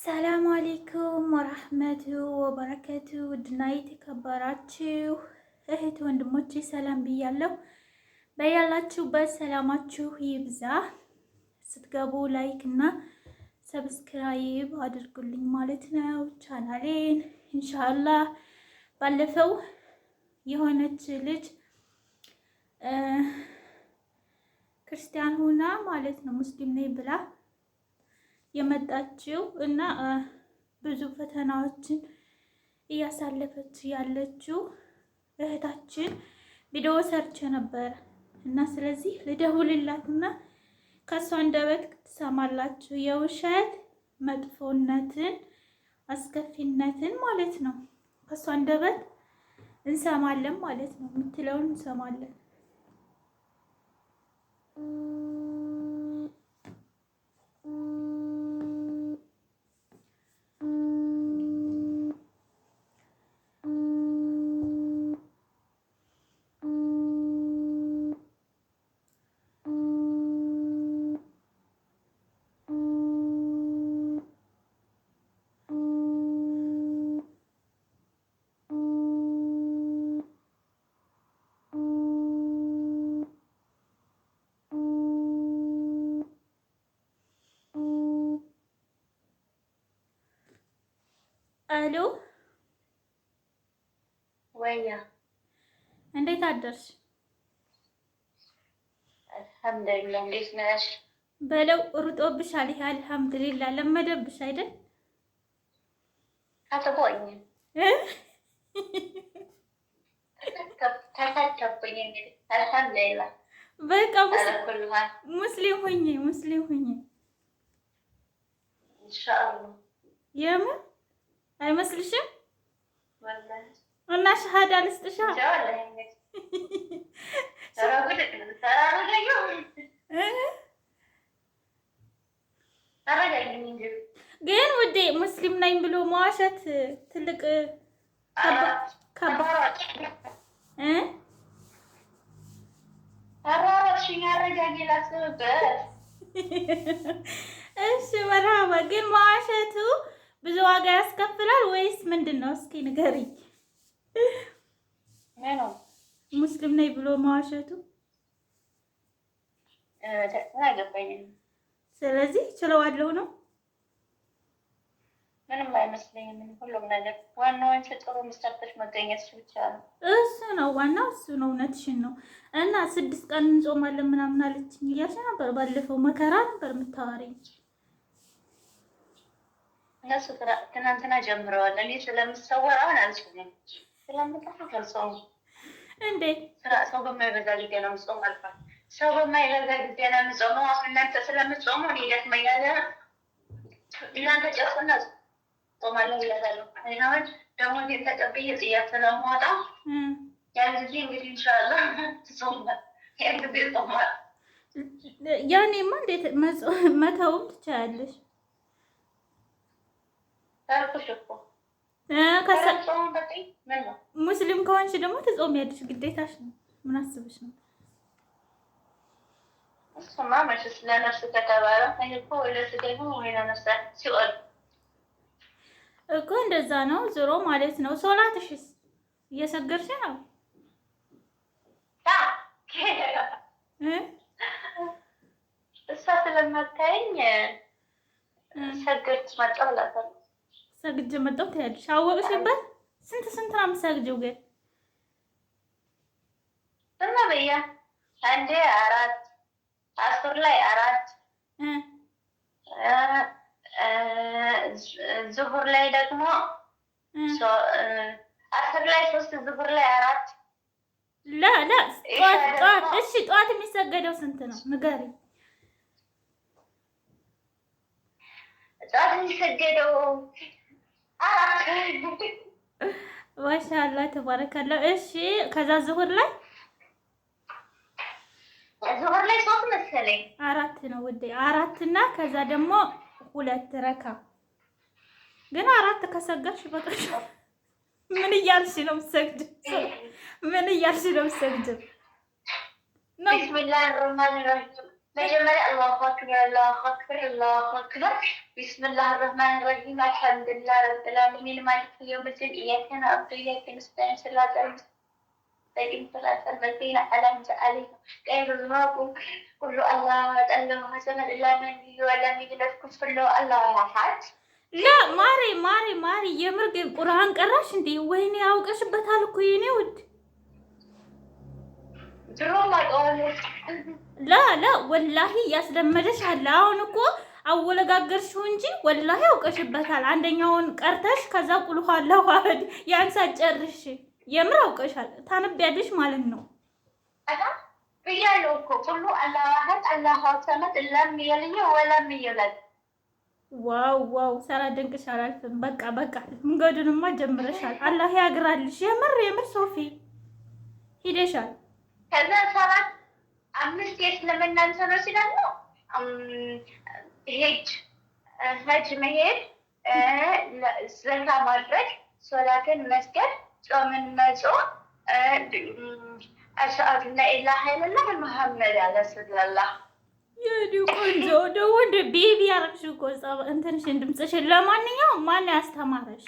ሰላም አለይኩም ወራህመቱ ወበረከቱ። ውድና የተከበራችሁ እህት ወንድሞቼ ሰላም ብያለሁ። በያላችሁበት ሰላማችሁ ይብዛ። ስትገቡ ላይክ እና ሰብስክራይብ አድርጉልኝ ማለት ነው ቻናሌን ኢንሻአላህ። ባለፈው የሆነች ልጅ ክርስቲያን ሆና ማለት ነው ሙስሊም ነኝ ብላ የመጣችው እና ብዙ ፈተናዎችን እያሳለፈች ያለችው እህታችን ቪዲዮ ሰርች ነበር እና ስለዚህ ልደውልላትና ከሷ አንደበት ትሰማላችሁ የውሸት መጥፎነትን አስከፊነትን ማለት ነው። ከሷ አንደበት እንሰማለን ማለት ነው። የምትለውን እንሰማለን። አሎ ወያ እንዴት አደርሽ? አልሐምዱሊላህ። እንዴት ነሽ? በለው ሩጦብሻል። ይሄ አልሐምዱሊላህ ለመደብሽ አይደል? አትቆኝ ተከተብኝ እንግዲህ አልሐምዱሊላህ። በቃ ሙስሊም ሁኚ ኢንሻአላህ። የምን አይመስልሽም? እና ሸሃዳ ልስጥሻ? ግን ውዴ ሙስሊም ነኝ ብሎ መዋሸት ትልቅ ከባድ እሺ መርሃባ። ግን መዋሸቱ ብዙ ዋጋ ያስከፍላል ወይስ ምንድን ነው? እስኪ ንገሪኝ። ሙስሊም ነኝ ብሎ መዋሸቱ ስለዚህ ችለዋለሁ ነው? ምንም አይመስለኝም። ሁሉም ነገር ዋናው አንቺ ጥሩ ምሰርተሽ መገኘት ብቻ ነው። እሱ ነው ዋናው፣ እሱ ነው። እውነትሽን ነው። እና 6 ቀን እንጾማለን ምናምን አለችኝ እያልሽ ነበር ባለፈው። መከራ ነበር የምታወሪኝ። እነሱ ትናንትና ጀምረዋል። እኔ ስለምሰወር አሁን አልችልም። ስለምጠፋ እንዴ ሰው በማይበዛ ጊዜ ነው የምጾም አልኳት። ሰው በማይበዛ ጊዜ ነው የምጾመው። አሁን እናንተ ስለምትጾሙ እኔ ደክመኛል። እናንተ ጨርሱና ጾማለሁ እያለሁ አሁን ደግሞ ተቀብዬ ጽያት ስለማወጣ ያን ጊዜ እንግዲህ ኢንሻአላህ ትጾማለህ። ያን ጊዜ ጾማለህ። ያኔማ እንዴት መተውም ትችያለሽ። ሙስሊም ከሆንሽ ደግሞ ትጾሚያለሽ፣ ግዴታሽ ነው። ምን አስበሽ ነው? እሱማ መቼስ ለነፍስ ከተባለ እኮ ወይስ ደግሞ ወይ ለነፍስ ሲኦል እኮ እንደዛ ነው ዞሮ ማለት ነው። ሶላትሽስ እየሰገድሽ ነው? እሷ ስለማታየኝ ሰገድኩ መጣሁ እላታለሁ። ሰግጄ መጣሁ ትያለሽ። አወቅሽበት? ስንት ነው የምትሰግጂው ግን? እና በያ አንዴ 4 10 ላይ 4 ዙሁር ላይ ደግሞ 10 ላይ 3 ዙሁር ላይ 4 ላ ጠዋት እሺ፣ ጠዋት የሚሰገደው ስንት ነው ንገሪኝ። ጠዋት የሚሰገደው 4 ማሻአላህ ተባረካላ። እሺ ከዛ ዙሁር ላይ 3 መሰለኝ 4 ነው ውዴ፣ 4 እና ከዛ ደግሞ 2 ረካ። ግን 4 ከሰገድሽ በቃሽ። ምን እያልሽ ነው የምትሰግጂው? ምን እያልሽ ነው የምትሰግጂው? ቢስሚላህ ረህማን ረሂም مجمّع الله أكبر الله أكبر الله أكبر بسم الله الرحمن الرحيم الحمد لله رب العالمين مالك يوم الدين إياك نعبد وإياك نستعين صراط المستقيم صراط الذين أنعمت عليهم غير المغضوب كل الله الله صمد الله من ولم يولد كل الله أحد لا ማሪ የምር ግን ቁርአን ቀራሽ እንዴ? ወይኔ አውቀሽበታል እኮ የኔ ውድ። ላ ወላሂ ያስለመደሽ አለ። አሁን እኮ አወለጋገርሽው እንጂ ወላሂ አውቀሽበታል። አንደኛውን ቀርተሽ ከዛ ቁልሁ አላሁ አህድ ያን ሳጨርሽ የምር አውቀሻል። ታነቢያለሽ ማለት ነው። ብያለሁ እኮ ሁሉ አላሁ አህድ አላሁ ሰመድ ለም የልድ ወለም ይውለድ። ዋው ሳላደንቅሽ አላልፍም። በቃ መንገዱንማ ጀምረሻል። አላህ ያግራልሽ። የምር ሶፊ ሂደሻል። ከዛ 5 የእስልምና እንትኖች ደግሞ ሀጅ መሄድ፣ ዘካ ማድረግ፣ ሶላትን መስገድ፣ ጾምን መጾም፣ አሽሀዱ ላኢላሀ ኢለላህ ሙሐመድ ረሱሉላህ። የዲ ቆንጆ ደግሞ እንደ ቤቢ ያረግሽ እኮ እንትንሽን ድምፅሽን። ለማንኛውም ማን ያስተማረሽ?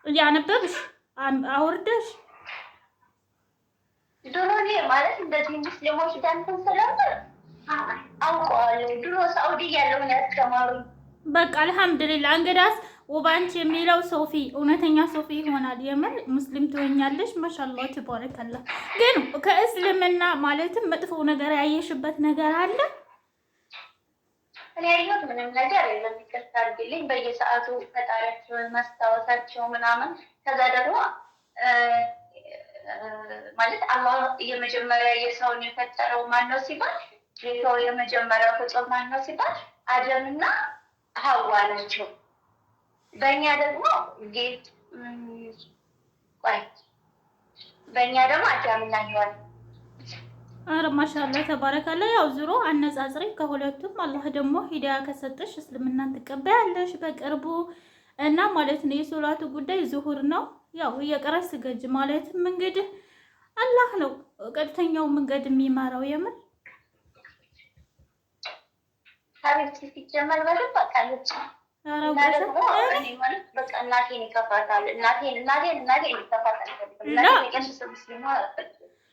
እያነበብሽ አውርደሽ ድሮ ማለት እንደዚህ ሙስሊሞች ዳንተን ስለነበር አውቀዋለሁ። ድሮ ሳኡዲ ያለው ነው ያስተማሩኝ። በቃ አልሐምዱሊላህ። እንግዳስ ወባንቺ የሚለው ሶፊ እውነተኛ ሶፊ ይሆናል። የምር ሙስሊም ትሆኛለሽ። ማሻአላህ ተባረከላ። ግን ከእስልምና ማለትም መጥፎ ነገር ያየሽበት ነገር አለ? እኔ ያየሁት ምንም ነገር የለም። ይቅርታ አድርግልኝ። በየሰዓቱ ፈጣሪያቸውን ማስታወሳቸው ምናምን። ከዛ ደግሞ ማለት አላህ የመጀመሪያ የሰውን የፈጠረው ማን ነው ሲባል የሰው የመጀመሪያው ፍጡር ማን ነው ሲባል አደምና ሀዋ ናቸው። በእኛ ደግሞ አዳምና ሔዋን። አረ ማሻአላህ ተባረካላ። ያው ዙሮ አነጻጽሪ ከሁለቱም አላህ ደግሞ ሂዳያ ከሰጠሽ እስልምናን ትቀበያለሽ በቅርቡ እና ማለት ነው። የሶላቱ ጉዳይ ዙሁር ነው። ያው እየቀረሽ ስገጅ ማለትም እንግዲህ አላህ ነው ቀጥተኛው መንገድ የሚመራው። የምር ሀቢብቲ ሲጀመር በደንብ አቃለች። እናቴን ይከፋታል።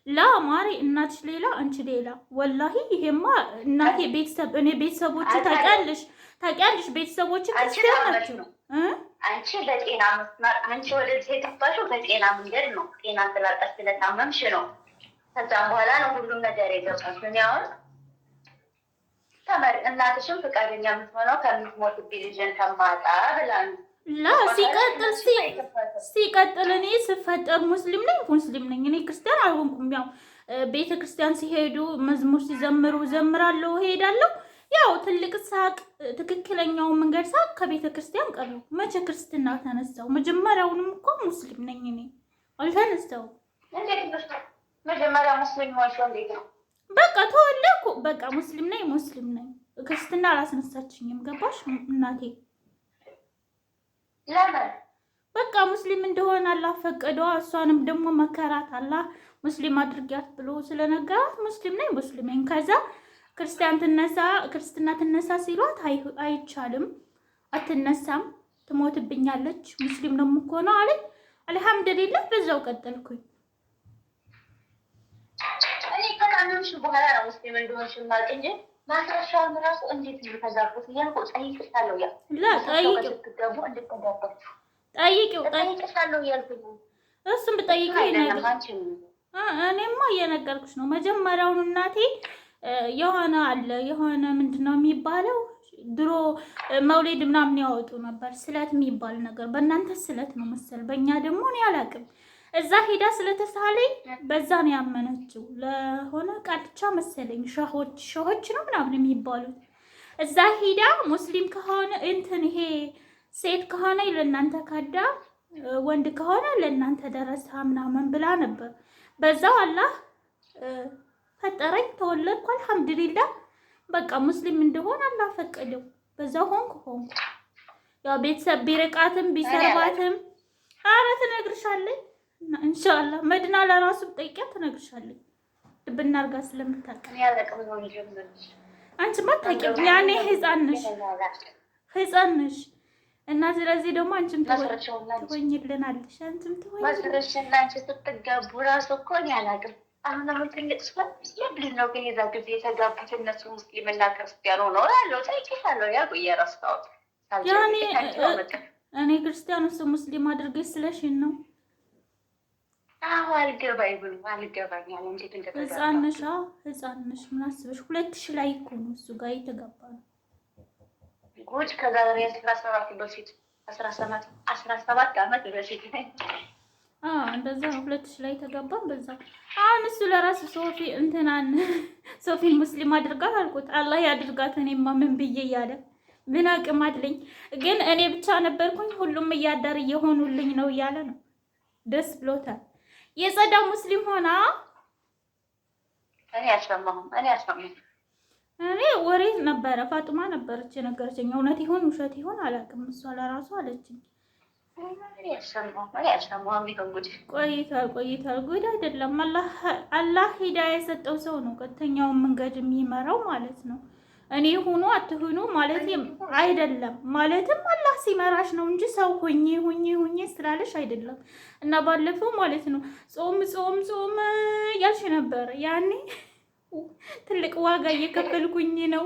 ላ ማሪ እናትሽ ሌላ አንቺ ሌላ። ወላሂ ይሄማ እናቴ ቤተሰብ እኔ ቤተሰቦች ታውቂያለሽ ቤተሰቦች ክርስቲያን ናቸው። አንቺ በጤና መስመር አንቺ ወደዚህ የገባሽው በጤና መንገድ ነው። ጤና ስላጣሽ ስለታመምሽ ነው። ከዛም በኋላ ነው ሁሉም ነገር የገባሽ። እኔ አሁን እናትሽም ፈቃደኛ የምትሆነው ከምትሞትብኝ ልጅን ከማጣ ብላ ነው። ላ ሲቀጥል እኔ ስፈጠር ሙስሊም ነኝ። እኔ ክርስቲያን አልሆንኩም። ያው ቤተ ክርስቲያን ሲሄዱ መዝሙር ሲዘምሩ ዘምራለሁ፣ ሄዳለሁ። ያው ትልቅ ሳቅ ትክክለኛው መንገድ ሳቅ ከቤተ ክርስቲያን ቀረው። መቼ ክርስትና ተነሳው? መጀመሪያውንም እኮ ሙስሊም ነኝ እኔ አልተነሳው። መጀመሪያ ሙስሊም ሆንሽ እንዴት ነው? በቃ ተወለድኩ። በቃ ሙስሊም ነኝ። ክርስትና አላስነሳችኝም። ገባሽ እናቴ? ለምን? በቃ ሙስሊም እንደሆነ አላህ ፈቀደዋ። እሷንም ደግሞ መከራት አላህ ሙስሊም አድርጊያት ብሎ ስለነገራት ሙስሊም ነኝ። ከዛ ክርስትና ትነሳ ሲሏት አይቻልም፣ አትነሳም፣ ትሞትብኛለች፣ ሙስሊም ነው እኮ ነው አለኝ። አልሐምዱሊላህ በዛው ቀጠልኩኝ። እኔ ከታመምሽ በኋላ ነው ሙስሊም እንደሆንሽ ማቅ እንጂ ማስረሻውን ራሱ እንዴት ተዛርኩት እያልኩ ጠይቅሻለሁ። ጠይቅሻለሁ እያልኩኝ እሱም ብጠይቀው እኔማ እየነገርኩሽ ነው። መጀመሪያውኑ እናቴ የሆነ ምንድነው የሚባለው ድሮ መውሊድ ምናምን ያወጡ ነበር፣ ስለት የሚባል ነገር። በእናንተ ስለት ነው መሰል፣ በእኛ ደግሞ እኔ አላውቅም። እዛ ሄዳ ስለተሳለኝ በዛ ነው ያመነችው። ለሆነ ቃልቻ መሰለኝ ሸሆች ነው ምናምን የሚባሉት። እዛ ሄዳ ሙስሊም ከሆነ ይሄ ሴት ከሆነ ለእናንተ ካዳ፣ ወንድ ከሆነ ለእናንተ ደረሳ ምናምን ብላ ነበር። በዛው አላህ ፈጠረኝ፣ ተወለድኩ። አልሐምዱሊላህ በቃ ሙስሊም እንደሆነ አላህ ፈቀደው። በዛው ሆንኩ። ያው ቤተሰብ ቢርቃትም ቢሰርባትም አረ ትነግርሻለች ኢንሻአላህ። መድና ለራሱ ጠይቂያ ትነግርሻለች። ድብና አድርጋ ስለምታውቅ ያለቅም ነው እንጂ አንቺማ አታውቂም። ያኔ ህፃን ነሽ እና ስለዚህ ደግሞ አንቺም ትሆኝልናለሽ። አንቺም ትሆኝልናለሽ። አንቺ ስትጋቡ እራሱ እኮ እኔ አላውቅም። አሁን ትልቅ ስለምንድን ነው ግን የዛ ጊዜ የተጋቡት እነሱ ሙስሊምና ክርስቲያኑ ነው ያለው ታይቄታለሁ። ያ የረስታውት ያኔ እኔ ክርስቲያኑ እሱ ሙስሊም አድርገሽ ስለሽን ነው። አዎ አልገባኝ ብሎ አልገባኝ ያለ እንዴት ህፃን ነሽ ምን አስበሽ 2000 ላይ እኮ ነው እሱ ጋር የተጋባ ነው። ጉድ ከዛሬ 17 በፊት 17 ዓመት በፊት እንደዛ ነው። 2000 ላይ ተጋባን በዛ። አሁን እሱ ለራሱ ሶፊን ሙስሊም አድርጋት አልኩት። አላህ ያድርጋት። እኔማ ምን ብዬ እያለ ምን አቅም አለኝ። ግን እኔ ብቻ ነበርኩኝ ሁሉም እያዳር እየሆኑልኝ ነው እያለ ነው። ደስ ብሎታል። የጸዳ ሙስሊም ሆና እኔ ወሬ ነበረ። ፋጡማ ነበረች የነገረችኝ። እውነት ይሆን ውሸት ይሆን አላውቅም። እሷ ለራሱ አለችኝ። ቆይቷል። ጉድ አይደለም። አላህ ሂዳያ የሰጠው ሰው ነው ቀጥተኛውን መንገድ የሚመራው ማለት ነው። እኔ ሁኑ አትሁኑ ማለት አይደለም። ማለትም አላህ ሲመራሽ ነው እንጂ ሰው ሁኜ ስላለሽ አይደለም። እና ባለፈው ማለት ነው ጾም ያልሽ ነበር። ያኔ ትልቅ ዋጋ እየከፈልኩኝ ነው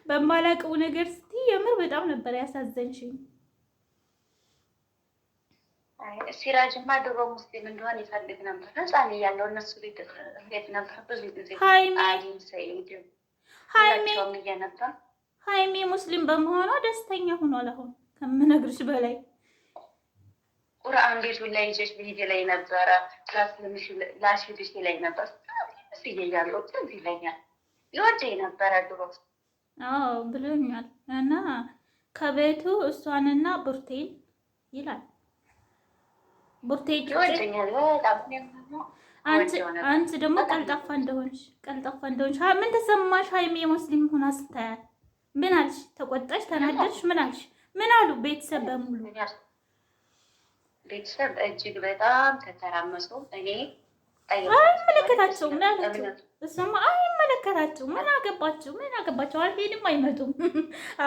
በማላውቀው ነገር ስትይ የምር በጣም ነበር ያሳዘንሽኝ። ሲራጅማ ድሮ ሙስሊም እንደሆነ ይፈልግ ነበር። ህፃን እያለሁ እነሱ ቤት ነበር ብዙ ጊዜ ሀይሚ ሙስሊም በመሆኗ ደስተኛ ሆኗል። አሁን ከምነግርሽ በላይ ቁርአን ቤቱ ላይ ይዤሽ ብሄድ ላይ ነበረ። ላሽልሽ ላይ ነበር እያለሁ ትዝ ይለኛል። ይወደኝ ነበረ ድሮ። አዎ ብሎኛል። እና ከቤቱ እሷንና ቡርቴን ይላል። ቡርቴ ይወደኛል በጣም። አንቺ ደግሞ ቀልጣፋ እንደሆንሽ ምን ተሰማሽ? ሀይሚ የሙስሊም ሆና ስታያት ምን አልሽ? ተቆጣሽ? ተናደድሽ? ምን አልሽ? ምን አሉ ቤተሰብ በሙሉ? ቤተሰብ እጅግ በጣም ተተራመሱ። እኔ አይመለከታቸውም ምን አላቸው? እሱማ አይመለከታቸውም። ምን አገባቸው? አልሄድም፣ አይመጡም።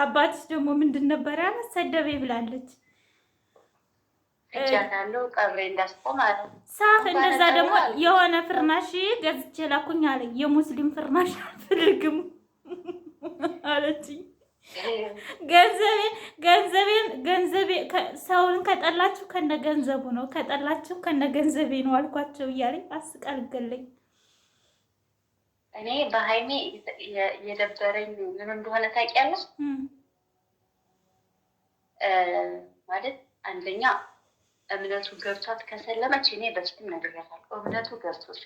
አባትሽ ደግሞ ምንድን ነበር ያለ ሰደቤ ብላለች። እጃታለሁ ቀብሬ እንዳስቆም አለ ሳህ። እንደዛ ደግሞ የሆነ ፍርናሽ ገዝቼ ላኩኝ አለ። የሙስሊም ፍርናሽ አልፈልግም አለችኝ። ገንዘቤ ሰውን ከጠላችሁ ከነ ገንዘቡ ነው፣ ከጠላችሁ ከነ ገንዘቤ ነው አልኳቸው እያለኝ አስቀልገለኝ። እኔ በሀይሜ የደበረኝ ምን እንደሆነ ታውቂያለሽ? ማለት አንደኛ እምነቱ ገብቷት ከሰለመች፣ እኔ በፊትም ነግሬያታለሁ።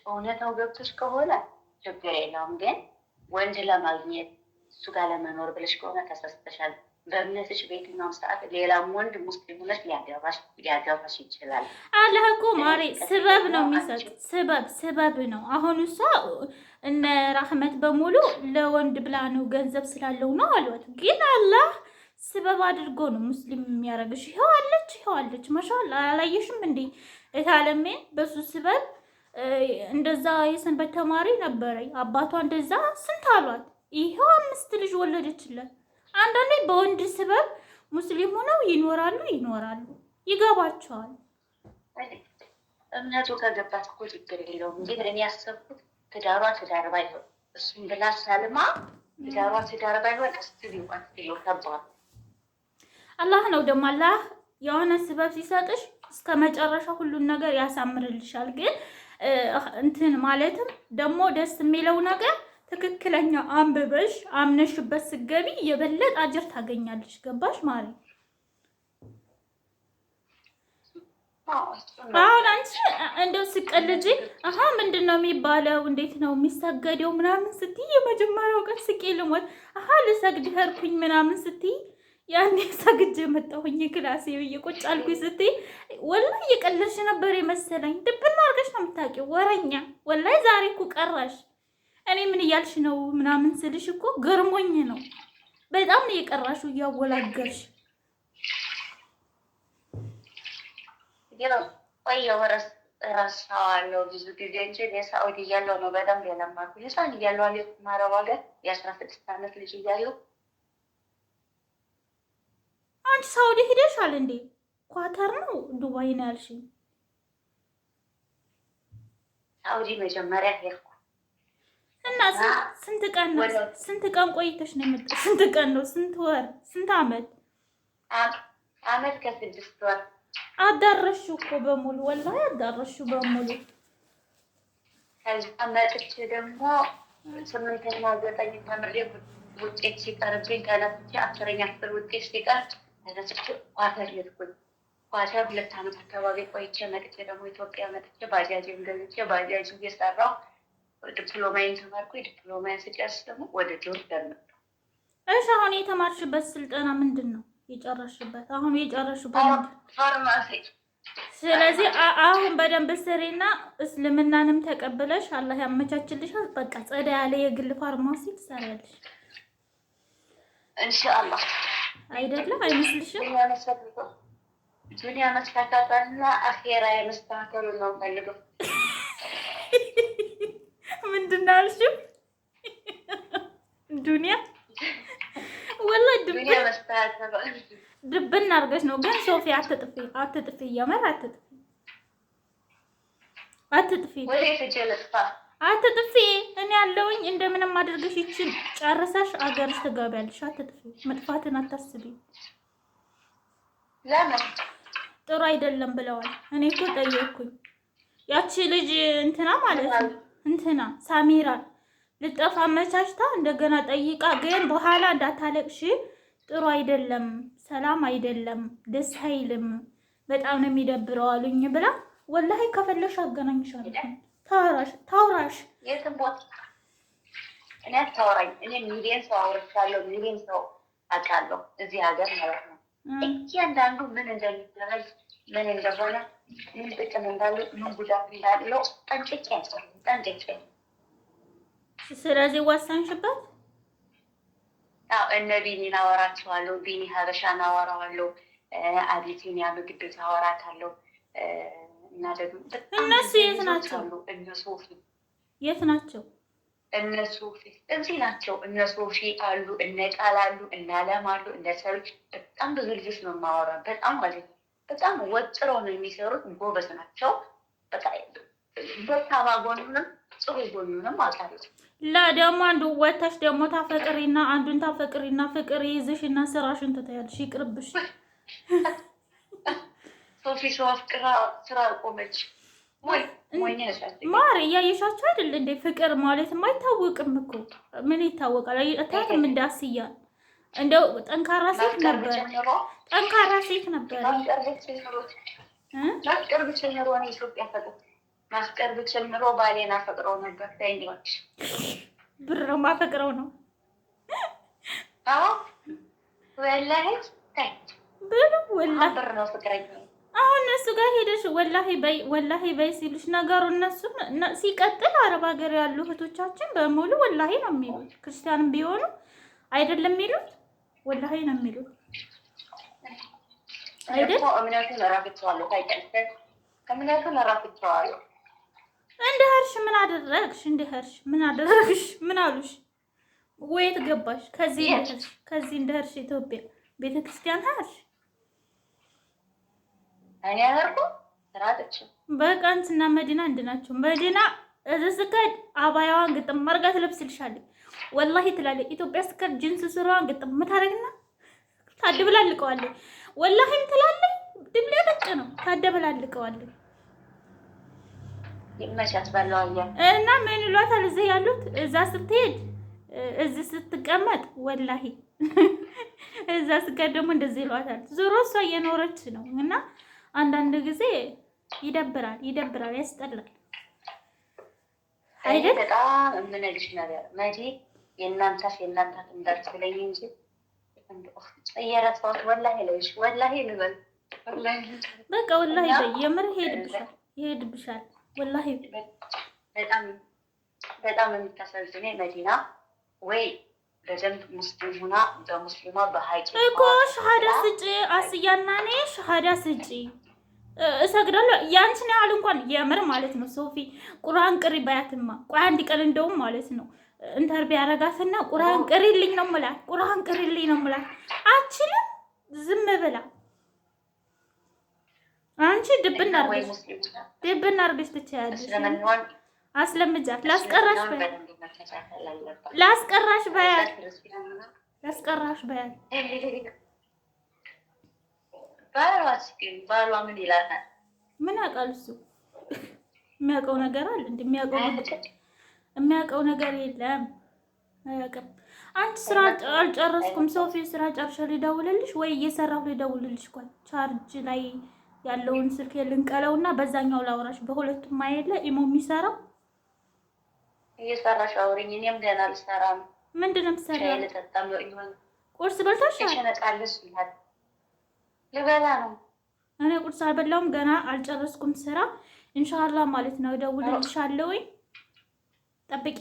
እውነታው ገብቶች ከሆነ ችግር የለውም። ግን ወንድ ለማግኘት እሱ ጋር ለመኖር ብለሽ ከሆነ ተሳስተሻል። በእምነትሽ በየትኛውም ሰዓት ሌላም ወንድ ሙስሊም ሆነሽ ሊያገባሽ ይችላል። አላህ እኮ ማሬ ስበብ ነው የሚሰጥ፣ ስበብ ነው። አሁን እሷ እነ ራህመት በሙሉ ለወንድ ብላ ነው ገንዘብ ስላለው ነው አሏት። ግን አላህ ስበብ አድርጎ ነው ሙስሊም የሚያደርግሽ። ይኸው አለች ማሻአላ። አላየሽም እንዴ እታለሜን? በሱ ስበብ እንደዛ የሰንበት ተማሪ ነበረኝ። አባቷ እንደዛ ስንት አሏት። ይኸው 5 ልጅ ወለደችለት። አንዳንዴ በወንድ ስበብ ሙስሊም ሆነው ይኖራሉ፣ ይገባቸዋል። እምነቱ ከገባት እኮ ችግር የለውም። እንጂ እኔ ያሰብኩት ትዳር ባይሆን እሱም ብላ ሳልማ ትዳር ባይሆን እስቲ ከባድ አላህ ነው ደግሞ አላህ የሆነ ስበብ ሲሰጥሽ እስከ መጨረሻ ሁሉን ነገር ያሳምርልሻል። ግን እንትን ማለትም ደግሞ ደስ የሚለው ነገር ትክክለኛ አንብበሽ አምነሽበት ስገቢ የበለጠ አጅር ታገኛለሽ። ገባሽ ማለት? አሁን አንቺ እንደው ስቀልጂ ምንድን ነው የሚባለው? እንዴት ነው የሚሰገደው ምናምን ስትይ የመጀመሪያው ቀን ስቄ ልሞት ልሰግድ ሄድኩኝ ምናምን ስትይ ያኔ ሰግጄ መጣሁኝ ክላሴ ብዬ ቁጭ አልኩኝ ስትይ ወላሂ እየቀለድሽ ነበር የመሰለኝ። ድብና አድርገሽ ነው የምታውቂው ወረኛ። ወላሂ ዛሬ እኮ ቀራሽ። እኔ ምን እያልሽ ነው ምናምን ስልሽ እኮ ገርሞኝ ነው። በጣም ነው የቀራሽው እያወላገርሽ። እረሳዋለሁ ብዙ ጊዜ እንጂ የሳኡዲ እያለሁ ነው በደንብ የለመድኩት። ህፃን እያለሁ ማረብ ሀገር የ16 ዓመት ልጅ እያለሁ። አንቺ ሳኡዲ ሄደሻል እንዴ? ኳተር ነው ዱባይ ነው ያልሽኝ? ሳኡዲ መጀመሪያ ሄድኩ እና ስንት ቀን ነው? ስንት ቀን ቆይተሽ ነው የመጣሽ? ስንት ቀን ነው? ስንት ወር? ስንት አመት? አመት ከ6 ወር። አዳረሽው እኮ በሙሉ ወላሂ አዳረሽው በሙሉ። ከዛ መጥቼ ደግሞ 8ኛ 9 ተምሬ ውጤት ሲቀርብኝ ተነስቼ 10ኛ ክፍል ውጤት ሲቀር ተነስቼ ኳተር ሄድኩኝ። ኳተር 2 አመት አካባቢ ቆይቼ መጥቼ ደግሞ ኢትዮጵያ መጥቼ ባጃጅን ገዝቼ ባጃጅ እየሰራሁ ዲፕሎማዬን ተማርኩኝ። ዲፕሎማዬን ስጨርስ ደግሞ ወደ ጆርዳን መጣሁ። እሺ አሁን የተማርሽበት ስልጠና ምንድን ነው የጨረስሽበት? አሁን የጨረስሽበት ፋርማሲ። ስለዚህ አሁን በደንብ ስሪና እስልምናንም ተቀብለሽ አላህ ያመቻችልሻል። በቃ ጸዳ ያለ የግል ፋርማሲ ትሰሪያለሽ ኢንሻአላህ። አይደለም አይመስልሽም? ዱንያ መስተካከልና አኼራ የመስተካከሉ ነው ፈልገው። ምንድን ነው ያልሽው? ዱንያ ወላሂ ዱንያ መስተካከሉ ድብና አድርገሽ ነው። ግን ሶፊ አትጥፊ፣ የምር አትጥፊ። ወዴት ጀለጥፋ አትጥፊ። እኔ ያለውኝ እንደምንም አድርገሽ ይችን ጨርሰሽ አገርሽ ትገቢያለሽ። አትጥፊ። መጥፋትን አታስቢ። ለምን ጥሩ አይደለም ብለዋል። እኔ እኮ ጠየቅኩኝ። ያቺ ልጅ እንትና ማለት ነው እንትና ሳሚራ ልጠፋ አመቻችታ እንደገና ጠይቃ፣ ግን በኋላ እንዳታለቅሽ ጥሩ አይደለም፣ ሰላም አይደለም፣ ደስ አይልም፣ በጣም ነው የሚደብረው አሉኝ ብላ ወላሂ ከፈለሽ አገናኝሻለሁ። ታውራሽ የትም ቦታ እኔ አታወራኝ። እኔ ሚሊዮን ሰው አውርቻለሁ፣ ሚሊዮን ሰው አውቃለሁ እዚህ ሀገር ማለት ነው። እያንዳንዱ ምን እንደሚደረግ ምን እንደሆነ ምን ጥቅም እንዳለው ምን ጉዳት እንዳለው ጠንቅቄ። ስለዚህ ወሰንሽበት? አዎ እነ ቢኒን አወራቸዋለሁ። ቢኒ ሀበሻን አወራዋለሁ። አቢሲኒያ ምግብ ቤት አወራታለሁ። እና ደግሞ እነሱ የት ናቸው? እነ ሶፊ የት ናቸው? እነ ሶፊ እዚህ ናቸው። እነ ሶፊ አሉ፣ እነ ቃል አሉ፣ እነ አለም አሉ፣ እነ ሰዎች በጣም ብዙ ልጆች ነው የማወራ። በጣም ማለት ነው በጣም ወጥረው ነው የሚሰሩት። ጎበዝ ናቸው። በቃ በታባ ጎኑንም ጽሩ ጎኑንም አውቃለሁ። ላ ደግሞ አንዱ ወታሽ ደግሞ ታፈቅሪና አንዱን ታፈቅሪና ፍቅር ይይዝሽና ስራሽን ትታያለሽ። ይቅርብሽ። ሶፊ ሰው አፍቅራ ስራ ቆመች። ማር እያየሻቸው አይደል እንዴ? ፍቅር ማለት አይታወቅም እኮ ምን ይታወቃል? አታውቅም? እንዳስያ እንደው ጠንካራ ሴት ነበር። ጠንካራ ሴት ነበር። ማስቀር ብችል ኑሮ ነው ኢትዮጵያ ፈቅር ማስቀር ብችል ኑሮ ባሌን አፈቅረው ነበር። ታይኛች ብር ማፈቅረው ነው። አዎ ወላሂ ታይ ብር ወላሂ ብር ነው ፍቅረኛ። አሁን እነሱ ጋር ሄደሽ ወላሂ በይ ሲሉሽ ነገሩ እነሱ ሲቀጥል አረብ ሀገር ያሉ እህቶቻችን በሙሉ ወላሂ ነው የሚሉት። ክርስቲያንም ቢሆኑ አይደለም የሚሉት ወላሂ ነው የሚሉት አይደል? እምነቱን እራፍቸዋለሁ። ታይቀንሰት እምነቱን እራፍቸዋለሁ። እንደ ሄድሽ ምን አደረግሽ? እንደ ሄድሽ ምን አደረግሽ? ምን አሉሽ? ወይት ገባሽ? ከዚህ እንደ ሄድሽ ኢትዮጵያ ቤተክርስቲያን ሄድሽ? እኔ አርኩ ስራጥች በቃ እንትና መዲና አንድ ናቸው። መዲና እዝስከድ አባያዋን ግጥም ማርጋት ለብስልሻለች ወላሂ ትላለች። ኢትዮጵያ ስከድ ጂንስ ስራዋን ግጥም ምታረግና ታደብላልቀዋለች። ወላሂም ትላለች። ድብለ በቃ ነው ታደብላልቀዋለች። ይመሻት ባለዋያ እና ምን ይሏታል እዚህ ያሉት እዛ ስትሄድ እዚህ ስትቀመጥ ወላሂ እዛ ስከድ ደግሞ እንደዚህ ይሏታል። ዞሮ እሷ እየኖረች ነው እና አንዳንድ ጊዜ ይደብራል፣ ያስጠላል አይደል? በጣም የምነግርሽ ነገር መዲ የእናንተ እንዳትለኝ እንጂ እየረሳሁት ወላሂ ለይሽ ወላሂ ልበል ወላሂ በቃ ወላሂ በየምር ይሄድብሻል ወላሂ። በጣም የምታሳዝነኝ መዲና ወይ በደንብ ሙስሊም ሆና በሙስሊማ በሀይቅ እኮ ሸሃዳ ስጪ። አስያና እኔ ሸሃዳ ስጪ እሰግዳለሁ። ያንቺን ያህል እንኳን የምር ማለት ነው ሶፊ ቁርአን ቅሪ ባያትማ። ቆይ አንድ ቀን እንደውም ማለት ነው ኢንተርቪ ያረጋትና ቁርአን ቅሪልኝ ነው የምላት። ቁርአን ቅሪልኝ ነው የምላት። አችልም ዝም ብላ አንቺ ድብና አርገሽ ትችያለሽ። አስለምጃት ላስቀራሽ በያት ላስቀራሽ በያት ባሏ ምን ይላታል? ምን ያውቃል እሱ? የሚያውቀው ነገር አለ? የሚያውቀው ነገር የለም። አያውቅም። አንቺ ስራ አልጨረስኩም ሶፊ፣ ስራ ጨርሼ ልደውልልሽ ወይ እየሰራሁ ልደውልልሽ። ቆይ ቻርጅ ላይ ያለውን ስልክ ልንቀለውና በዛኛው ላውራሽ። በሁለቱም አይደለ ኢሞ የሚሰራው። እየሰራሽ አውሪኝ። እኔም ገና አልሰራም። ምንድን ነው የምትሰሪው? ቁርስ በልተሻል? ልበላ ነው። እኔ ቁርስ አልበላሁም ገና አልጨረስኩም ስራ። ኢንሻአላህ ማለት ነው እደውልልሻለሁ። ጠብቂ።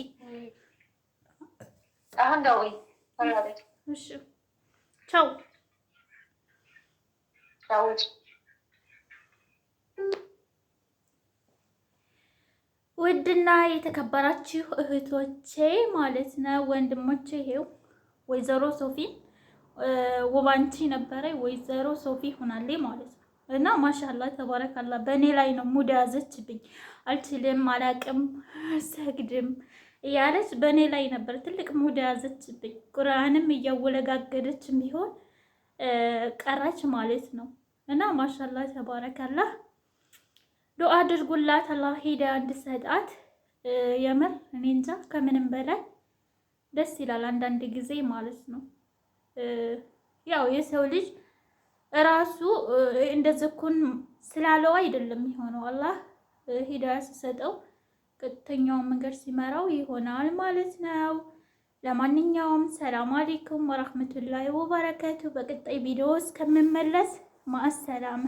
አሁን ደውይ። እሺ ቻው። ውድና የተከበራችሁ እህቶቼ ማለት ነው ወንድሞቼ፣ ይሄው ወይዘሮ ሶፊ ውባንቺ ነበረ ወይዘሮ ሶፊ ሆናለች ማለት ነው። እና ማሻአላ ተባረካላ በእኔ ላይ ነው ሙድ ያዘችብኝ። አልችልም፣ አላቅም፣ ሰግድም እያለች በእኔ ላይ ነበር ትልቅ ሙድ ያዘችብኝ። ቁርአንም እያወለጋገደች ቢሆን ቀራች ማለት ነው። እና ማሻአላ ተባረካላ ዱአ አድርጉላት አላህ ሂዳ እንድሰጣት። የምር እኔ እንጃ ከምንም በላይ ደስ ይላል አንዳንድ ጊዜ ማለት ነው። ያው የሰው ልጅ ራሱ እንደዘኩን ስላለው አይደለም የሚሆነው። አላህ ሂዳያ ሲሰጠው ቀጥተኛውን መንገድ ሲመራው ይሆናል ማለት ነው። ለማንኛውም ሰላም አለይኩም ወራህመቱላሂ ወበረካቱ። በቀጣይ ቪዲዮ እስከምመለስ ማአሰላማ